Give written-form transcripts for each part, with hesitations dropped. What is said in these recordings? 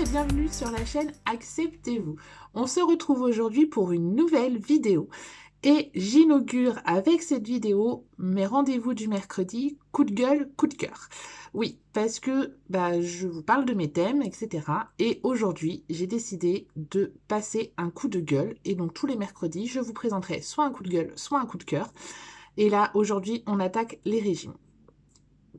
et bienvenue sur la chaîne Acceptez-vous. On se retrouve aujourd'hui pour une nouvelle vidéo et j'inaugure avec cette vidéo mes rendez-vous du mercredi, coup de gueule, coup de cœur. Oui, parce que je vous parle de mes thèmes, etc. Et aujourd'hui, j'ai décidé de passer un coup de gueule et donc tous les mercredis, je vous présenterai soit un coup de gueule, soit un coup de cœur. Et là, aujourd'hui, on attaque les régimes.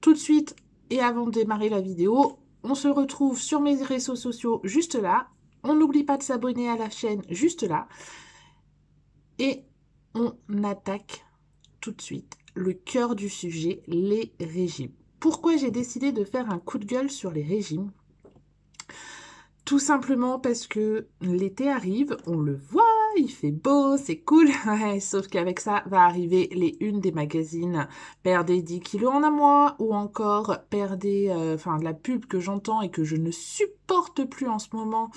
Tout de suite, et avant de démarrer la vidéo, on se retrouve sur mes réseaux sociaux juste là. On n'oublie pas de s'abonner à la chaîne juste là. Et on attaque tout de suite le cœur du sujet, les régimes. Pourquoi j'ai décidé de faire un coup de gueule sur les régimes? Tout simplement parce que l'été arrive, on le voit, il fait beau, c'est cool. Ouais, sauf qu'avec ça va arriver les unes des magazines. Perdez 10 kilos en un mois ou encore perdez, la pub que j'entends et que je ne supporte plus en ce moment.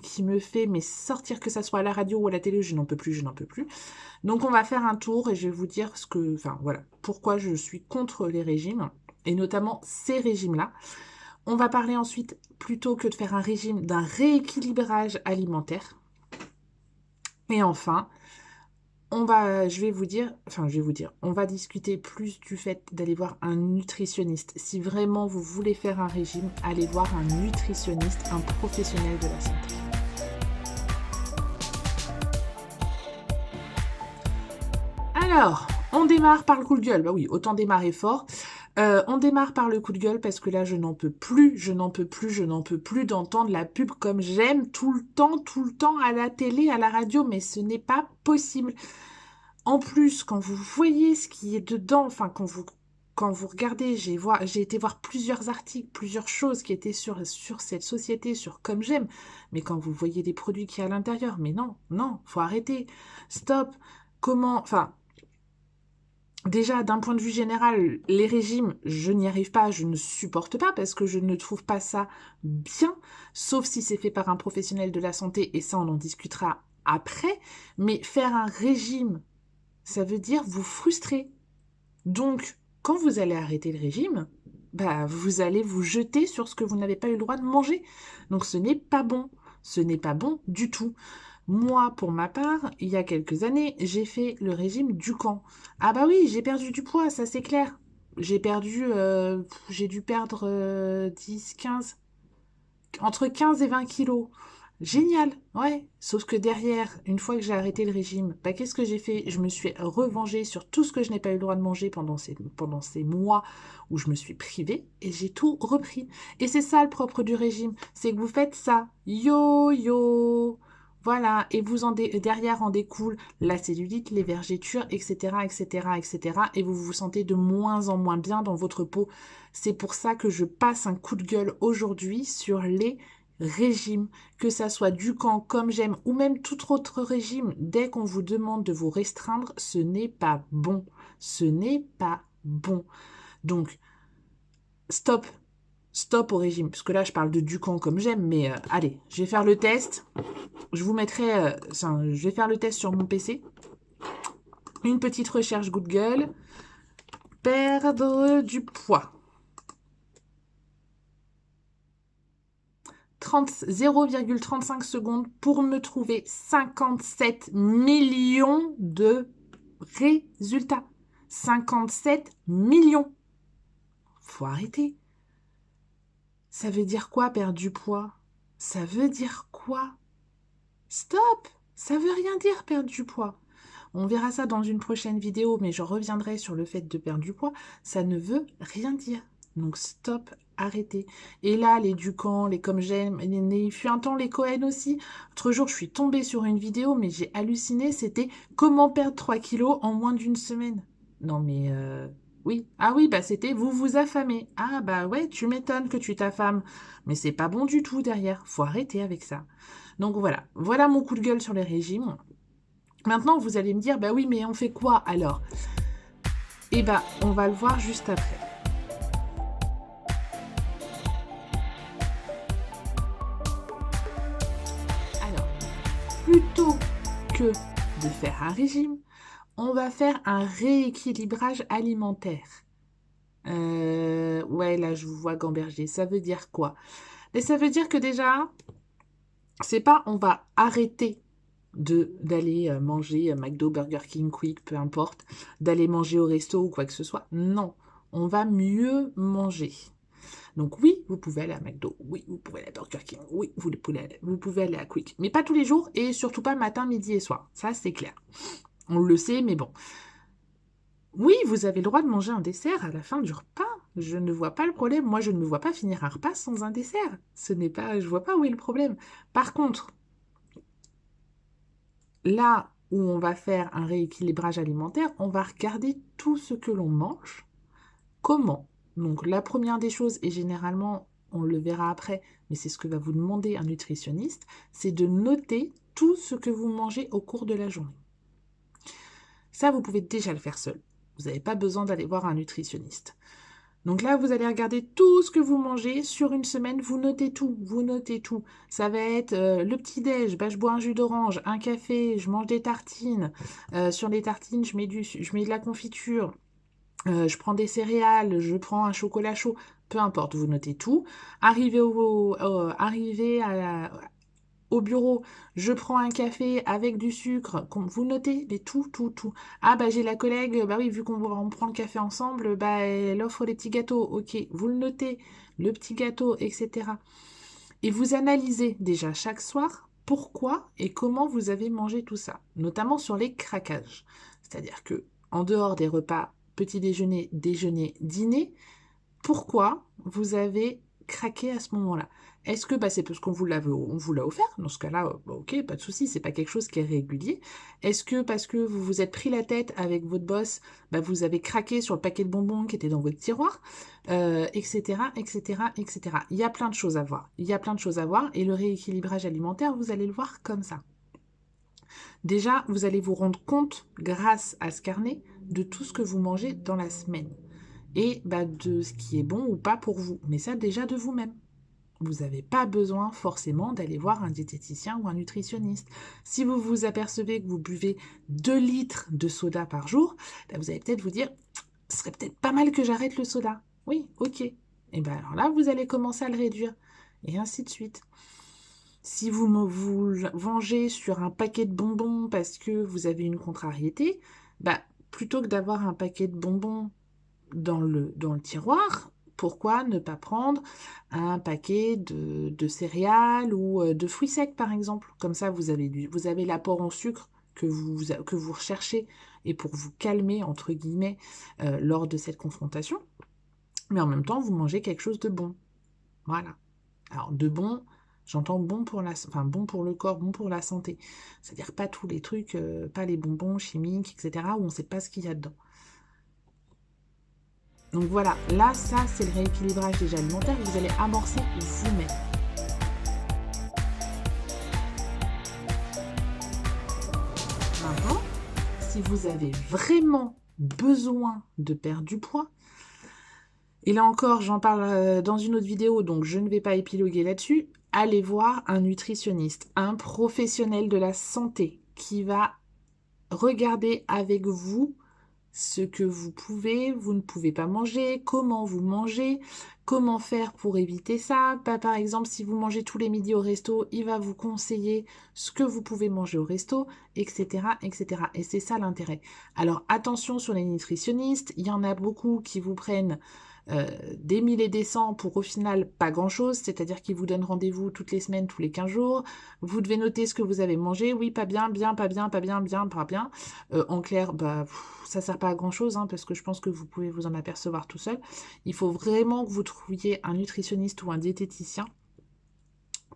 Qui me fait sortir, que ça soit à la radio ou à la télé, je n'en peux plus, je n'en peux plus. Donc on va faire un tour et je vais vous dire pourquoi je suis contre les régimes et notamment ces régimes-là. On va parler ensuite, plutôt que de faire un régime, d'un rééquilibrage alimentaire. Et enfin, on va discuter plus du fait d'aller voir un nutritionniste. Si vraiment vous voulez faire un régime, allez voir un nutritionniste, un professionnel de la santé. Alors, on démarre par le coup de gueule. Bah oui, autant démarrer fort. On démarre par le coup de gueule parce que là, je n'en peux plus d'entendre la pub comme j'aime tout le temps à la télé, à la radio, mais ce n'est pas possible. En plus, quand vous voyez ce qui est dedans, quand vous regardez, j'ai été voir plusieurs articles, plusieurs choses qui étaient sur cette société, sur comme j'aime, mais quand vous voyez les produits qu'il y a à l'intérieur, mais non, faut arrêter. Stop. Déjà, d'un point de vue général, les régimes, je n'y arrive pas, je ne supporte pas parce que je ne trouve pas ça bien, sauf si c'est fait par un professionnel de la santé, et ça, on en discutera après. Mais faire un régime, ça veut dire vous frustrer. Donc, quand vous allez arrêter le régime, vous allez vous jeter sur ce que vous n'avez pas eu le droit de manger. Donc, ce n'est pas bon. Ce n'est pas bon du tout. Moi, pour ma part, il y a quelques années, j'ai fait le régime Dukan. Ah bah oui, j'ai perdu du poids, ça c'est clair. J'ai dû perdre 10, 15, entre 15 et 20 kilos. Génial, ouais. Sauf que derrière, une fois que j'ai arrêté le régime, qu'est-ce que j'ai fait? Je me suis revengée sur tout ce que je n'ai pas eu le droit de manger pendant ces mois où je me suis privée et j'ai tout repris. Et c'est ça le propre du régime, c'est que vous faites ça. Yo. Voilà, et derrière en découle la cellulite, les vergetures, etc., etc., etc., et vous vous sentez de moins en moins bien dans votre peau. C'est pour ça que je passe un coup de gueule aujourd'hui sur les régimes, que ça soit Dukan comme j'aime ou même tout autre régime. Dès qu'on vous demande de vous restreindre, ce n'est pas bon. Ce n'est pas bon. Donc, stop. Stop au régime. Parce que là, je parle de Dukan comme j'aime, mais allez, je vais faire le test. Je vais faire le test sur mon PC. Une petite recherche Google. Perdre du poids. 0,35 secondes pour me trouver 57 millions de résultats. 57 millions. Faut arrêter. Ça veut dire quoi perdre du poids? Ça veut dire quoi? Stop! Ça veut rien dire perdre du poids. On verra ça dans une prochaine vidéo, mais je reviendrai sur le fait de perdre du poids. Ça ne veut rien dire. Donc stop, arrêtez. Et là, les Ducan, les comme j'aime, il fut un temps les Cohen aussi. L'autre jour, je suis tombée sur une vidéo, mais j'ai halluciné. C'était comment perdre 3 kilos en moins d'une semaine. Non mais oui. Ah oui, c'était vous vous affamez. Ah bah ouais, tu m'étonnes que tu t'affames. Mais c'est pas bon du tout derrière. Faut arrêter avec ça. Donc voilà mon coup de gueule sur les régimes. Maintenant, vous allez me dire, oui, mais on fait quoi alors? On va le voir juste après. Alors, plutôt que de faire un régime, on va faire un rééquilibrage alimentaire. Ouais, là, je vous vois gamberger. Ça veut dire quoi? Et ça veut dire que déjà, c'est pas on va arrêter d'aller manger McDo, Burger King, Quick, peu importe, d'aller manger au resto ou quoi que ce soit. Non, on va mieux manger. Donc oui, vous pouvez aller à McDo, oui, vous pouvez aller à Burger King, oui, vous pouvez aller à Quick, mais pas tous les jours et surtout pas matin, midi et soir. Ça, c'est clair. On le sait, mais bon. Oui, vous avez le droit de manger un dessert à la fin du repas. Je ne vois pas le problème. Moi, je ne me vois pas finir un repas sans un dessert. Ce n'est pas, je vois pas où est le problème. Par contre, là où on va faire un rééquilibrage alimentaire, on va regarder tout ce que l'on mange. Comment? Donc, la première des choses, et généralement, on le verra après, mais c'est ce que va vous demander un nutritionniste, c'est de noter tout ce que vous mangez au cours de la journée. Ça, vous pouvez déjà le faire seul. Vous n'avez pas besoin d'aller voir un nutritionniste. Donc là, vous allez regarder tout ce que vous mangez sur une semaine, vous notez tout, vous notez tout. Ça va être le petit-déj, bah, je bois un jus d'orange, un café, je mange des tartines. Sur les tartines, je mets de la confiture, je prends des céréales, je prends un chocolat chaud, peu importe, vous notez tout. Arrivez au bureau, je prends un café avec du sucre, vous notez, mais tout, tout, tout. Ah bah j'ai la collègue, bah oui, vu on prend le café ensemble, bah elle offre des petits gâteaux, ok, vous le notez, le petit gâteau, etc. Et vous analysez déjà chaque soir pourquoi et comment vous avez mangé tout ça, notamment sur les craquages. C'est-à-dire que en dehors des repas petit déjeuner, déjeuner, dîner, pourquoi vous avez craqué à ce moment-là? Est-ce que bah, c'est parce on vous l'a offert? Dans ce cas-là, bah, ok, pas de souci, c'est pas quelque chose qui est régulier. Est-ce que parce que vous vous êtes pris la tête avec votre boss, bah, vous avez craqué sur le paquet de bonbons qui était dans votre tiroir, etc., etc., etc. Il y a plein de choses à voir. Il y a plein de choses à voir et le rééquilibrage alimentaire, vous allez le voir comme ça. Déjà, vous allez vous rendre compte, grâce à ce carnet, de tout ce que vous mangez dans la semaine et bah, de ce qui est bon ou pas pour vous. Mais ça déjà de vous-même. Vous n'avez pas besoin forcément d'aller voir un diététicien ou un nutritionniste. Si vous vous apercevez que vous buvez 2 litres de soda par jour, bah, vous allez peut-être vous dire, ce serait peut-être pas mal que j'arrête le soda. Oui, ok. Et bien alors là, vous allez commencer à le réduire. Et ainsi de suite. Si vous vengez sur un paquet de bonbons parce que vous avez une contrariété, bah, plutôt que d'avoir un paquet de bonbons dans le tiroir, pourquoi ne pas prendre un paquet de céréales ou de fruits secs, par exemple? Comme ça, vous avez l'apport en sucre que vous recherchez et pour vous calmer, entre guillemets, lors de cette confrontation. Mais en même temps, vous mangez quelque chose de bon. Voilà. Alors, de bon, j'entends bon pour bon pour le corps, bon pour la santé. C'est-à-dire pas tous les trucs, pas les bonbons chimiques, etc., où on ne sait pas ce qu'il y a dedans. Donc voilà, là, ça, c'est le rééquilibrage déjà alimentaire que vous allez amorcer vous-même. Maintenant, si vous avez vraiment besoin de perdre du poids, et là encore, j'en parle dans une autre vidéo, donc je ne vais pas épiloguer là-dessus, allez voir un nutritionniste, un professionnel de la santé qui va regarder avec vous ce que vous ne pouvez pas manger, comment vous mangez, comment faire pour éviter ça. Par exemple, si vous mangez tous les midis au resto, il va vous conseiller ce que vous pouvez manger au resto, etc., etc. Et c'est ça l'intérêt. Alors attention sur les nutritionnistes, il y en a beaucoup qui vous prennent des 1000 et des 100 pour au final pas grand chose, c'est-à-dire qu'ils vous donnent rendez-vous toutes les semaines, tous les 15 jours. Vous devez noter ce que vous avez mangé, oui, pas bien, bien, pas bien, pas bien, bien, pas bien. En clair, bah, ça sert pas à grand chose, hein, parce que je pense que vous pouvez vous en apercevoir tout seul. Il faut vraiment que vous trouviez un nutritionniste ou un diététicien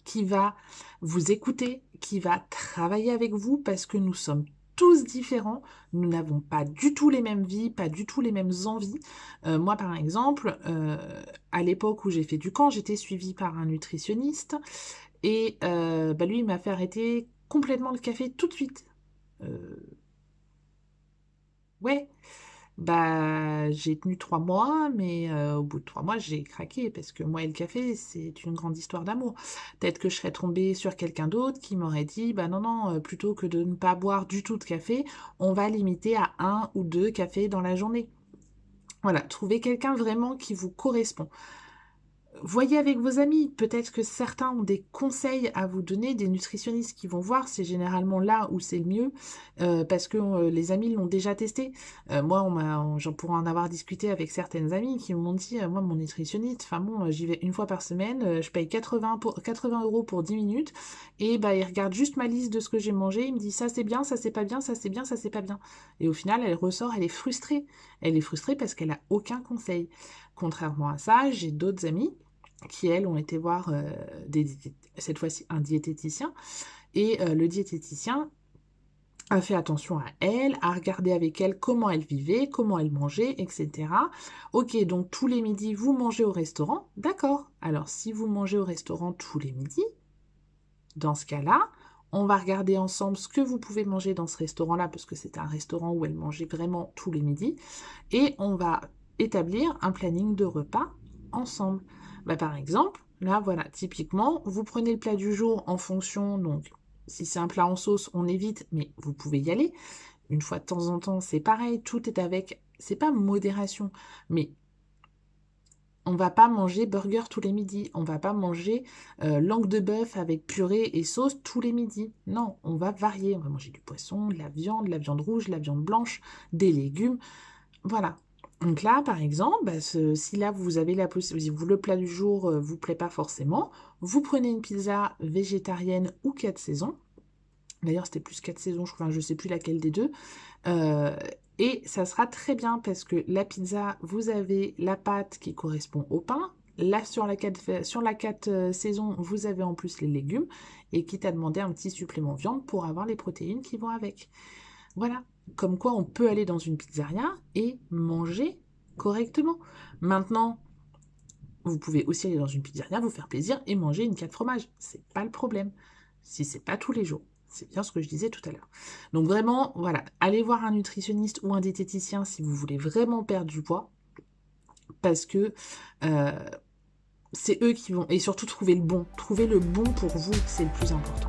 qui va vous écouter, qui va travailler avec vous, parce que nous sommes tous différents, nous n'avons pas du tout les mêmes vies, pas du tout les mêmes envies. Moi, par exemple, à l'époque où j'ai fait du camp, j'étais suivie par un nutritionniste et bah, lui, il m'a fait arrêter complètement le café tout de suite. Euh, ouais, bah j'ai tenu 3 mois, mais au bout de 3 mois, j'ai craqué parce que moi et le café, c'est une grande histoire d'amour. Peut-être que je serais tombée sur quelqu'un d'autre qui m'aurait dit, bah non, non, plutôt que de ne pas boire du tout de café, on va limiter à 1 ou 2 cafés dans la journée. Voilà, trouvez quelqu'un vraiment qui vous correspond. Voyez avec vos amis, peut-être que certains ont des conseils à vous donner, des nutritionnistes qui vont voir, c'est généralement là où c'est le mieux, parce que les amis l'ont déjà testé. Moi, j'en pourrais en avoir discuté avec certaines amies qui m'ont dit, moi, mon nutritionniste, enfin bon, j'y vais une fois par semaine, je paye 80 € pour 10 minutes, et bah, il regarde juste ma liste de ce que j'ai mangé, il me dit, ça c'est bien, ça c'est pas bien, ça c'est bien, ça c'est pas bien. Et au final, elle ressort, elle est frustrée. Elle est frustrée parce qu'elle a aucun conseil. Contrairement à ça, j'ai d'autres amies qui, elles, ont été voir cette fois-ci un diététicien. Et le diététicien a fait attention à elle, a regardé avec elle comment elle vivait, comment elle mangeait, etc. Ok, donc tous les midis, vous mangez au restaurant. D'accord. Alors, si vous mangez au restaurant tous les midis, dans ce cas-là, on va regarder ensemble ce que vous pouvez manger dans ce restaurant-là, parce que c'est un restaurant où elle mangeait vraiment tous les midis, et on va établir un planning de repas ensemble. Bah, par exemple, là, voilà, typiquement, vous prenez le plat du jour en fonction, donc si c'est un plat en sauce, on évite, mais vous pouvez y aller. Une fois de temps en temps, c'est pareil, tout est avec, c'est pas modération, mais on va pas manger burger tous les midis, on va pas manger langue de bœuf avec purée et sauce tous les midis. Non, on va varier, on va manger du poisson, de la viande rouge, de la viande blanche, des légumes. Voilà. Donc là, par exemple, bah, si là vous avez la possibilité, le plat du jour vous plaît pas forcément, vous prenez une pizza végétarienne ou 4 saisons. D'ailleurs, c'était plus 4 saisons, je crois, je sais plus laquelle des deux. Euh, et ça sera très bien parce que la pizza, vous avez la pâte qui correspond au pain. Là, sur la 4 saisons, vous avez en plus les légumes. Et quitte à demander un petit supplément viande pour avoir les protéines qui vont avec. Voilà, comme quoi on peut aller dans une pizzeria et manger correctement. Maintenant, vous pouvez aussi aller dans une pizzeria, vous faire plaisir et manger une 4 fromages. C'est pas le problème. Si c'est pas tous les jours. C'est bien ce que je disais tout à l'heure. Donc vraiment, voilà, allez voir un nutritionniste ou un diététicien si vous voulez vraiment perdre du poids. Parce que euh, c'est eux qui vont... Et surtout trouver le bon. Trouver le bon pour vous, c'est le plus important.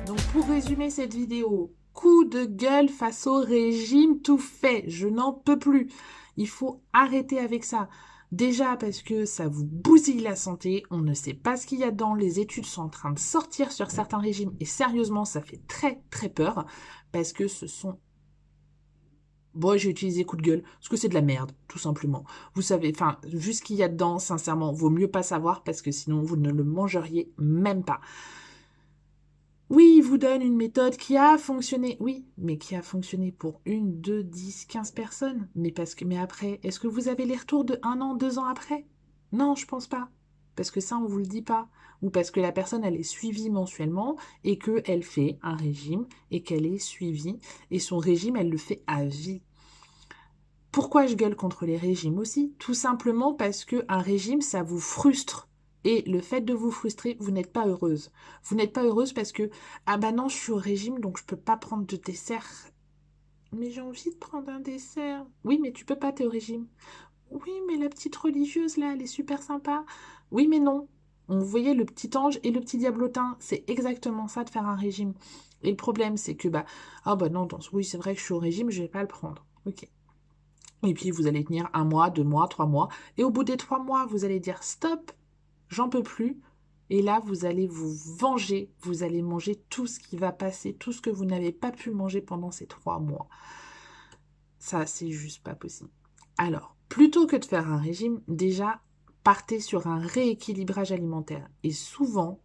Donc pour résumer cette vidéo, coup de gueule face au régime tout fait, je n'en peux plus. Il faut arrêter avec ça. Déjà parce que ça vous bousille la santé, on ne sait pas ce qu'il y a dedans, les études sont en train de sortir sur certains régimes et sérieusement ça fait très très peur parce que ce sont... Bon, j'ai utilisé coup de gueule, parce que c'est de la merde, tout simplement. Vous savez, enfin, vu ce qu'il y a dedans, sincèrement, vaut mieux pas savoir parce que sinon vous ne le mangeriez même pas. Oui, il vous donne une méthode qui a fonctionné. Oui, mais qui a fonctionné pour 1, 2, 10, 15 personnes. Mais après, est-ce que vous avez les retours de 1 an, 2 ans après? Non, je pense pas. Parce que ça, on vous le dit pas. Ou parce que la personne, elle est suivie mensuellement et qu'elle fait un régime et qu'elle est suivie. Et son régime, elle le fait à vie. Pourquoi je gueule contre les régimes aussi? Tout simplement parce qu'un régime, ça vous frustre. Et le fait de vous frustrer, vous n'êtes pas heureuse. Vous n'êtes pas heureuse parce que, ah bah non, je suis au régime, donc je peux pas prendre de dessert. Mais j'ai envie de prendre un dessert. Oui, mais tu peux pas, t'es au régime. Oui, mais la petite religieuse, là, elle est super sympa. Oui, mais non. Vous voyez le petit ange et le petit diablotin, c'est exactement ça de faire un régime. Et le problème, c'est que, bah, ah bah non, oui, c'est vrai que je suis au régime, je vais pas le prendre. Ok. Et puis vous allez tenir 1 mois, 2 mois, 3 mois. Et au bout des 3 mois, vous allez dire stop, j'en peux plus. Et là, vous allez vous venger. Vous allez manger tout ce qui va passer, tout ce que vous n'avez pas pu manger pendant ces 3 mois. Ça, c'est juste pas possible. Alors, plutôt que de faire un régime, déjà, partez sur un rééquilibrage alimentaire. Et souvent,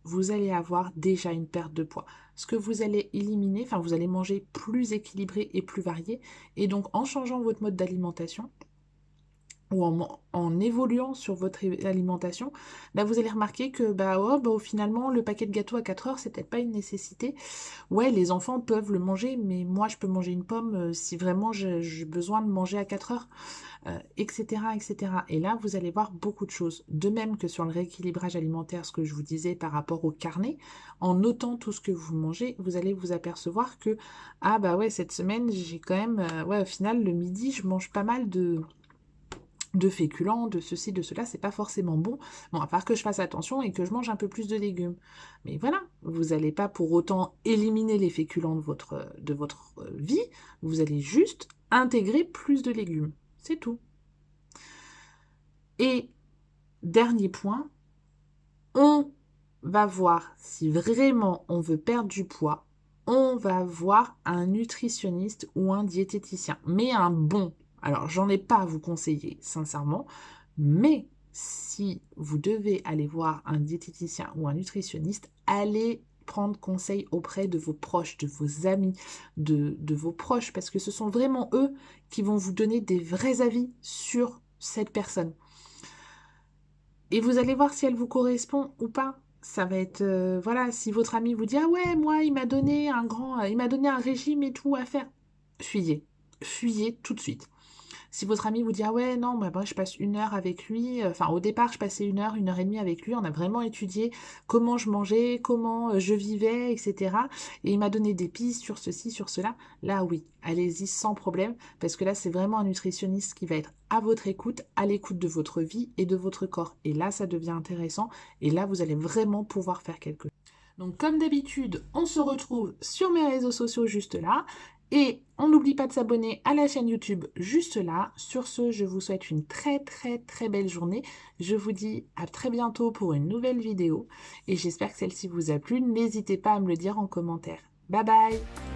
vous allez avoir déjà une perte de poids. Ce que vous allez éliminer, enfin vous allez manger plus équilibré et plus varié. Et donc en changeant votre mode d'alimentation ou en évoluant sur votre alimentation, là vous allez remarquer que finalement le paquet de gâteaux à 4 heures, c'est peut-être pas une nécessité. Ouais, les enfants peuvent le manger, mais moi je peux manger une pomme si vraiment j'ai besoin de manger à 4 heures. Etc., etc. Et là, vous allez voir beaucoup de choses. De même que sur le rééquilibrage alimentaire, ce que je vous disais par rapport au carnet, en notant tout ce que vous mangez, vous allez vous apercevoir que, ah bah ouais, cette semaine, j'ai quand même, ouais, au final, le midi, je mange pas mal de féculents, de ceci, de cela, c'est pas forcément bon. Bon, à part que je fasse attention et que je mange un peu plus de légumes. Mais voilà, vous n'allez pas pour autant éliminer les féculents de votre vie, vous allez juste intégrer plus de légumes. C'est tout. Et dernier point, on va voir si vraiment on veut perdre du poids, on va voir un nutritionniste ou un diététicien, mais un bon. Alors, j'en ai pas à vous conseiller, sincèrement, mais si vous devez aller voir un diététicien ou un nutritionniste, allez prendre conseil auprès de vos proches, de vos amis, de vos proches, parce que ce sont vraiment eux qui vont vous donner des vrais avis sur cette personne. Et vous allez voir si elle vous correspond ou pas. Ça va être, voilà, si votre ami vous dit, ah ouais, moi, il m'a donné un régime et tout à faire. Fuyez. Fuyez tout de suite. Si votre ami vous dit, ah ouais, non, bah, moi, je passe 1 heure avec lui, enfin, au départ, je passais 1 heure et demie avec lui, on a vraiment étudié comment je mangeais, comment je vivais, etc. Et il m'a donné des pistes sur ceci, sur cela. Là, oui, allez-y sans problème, parce que là, c'est vraiment un nutritionniste qui va être à votre écoute, à l'écoute de votre vie et de votre corps. Et là, ça devient intéressant, et là, vous allez vraiment pouvoir faire quelque chose. Donc, comme d'habitude, on se retrouve sur mes réseaux sociaux juste là. Et on n'oublie pas de s'abonner à la chaîne YouTube juste là. Sur ce, je vous souhaite une très très très belle journée. Je vous dis à très bientôt pour une nouvelle vidéo. Et j'espère que celle-ci vous a plu. N'hésitez pas à me le dire en commentaire. Bye bye!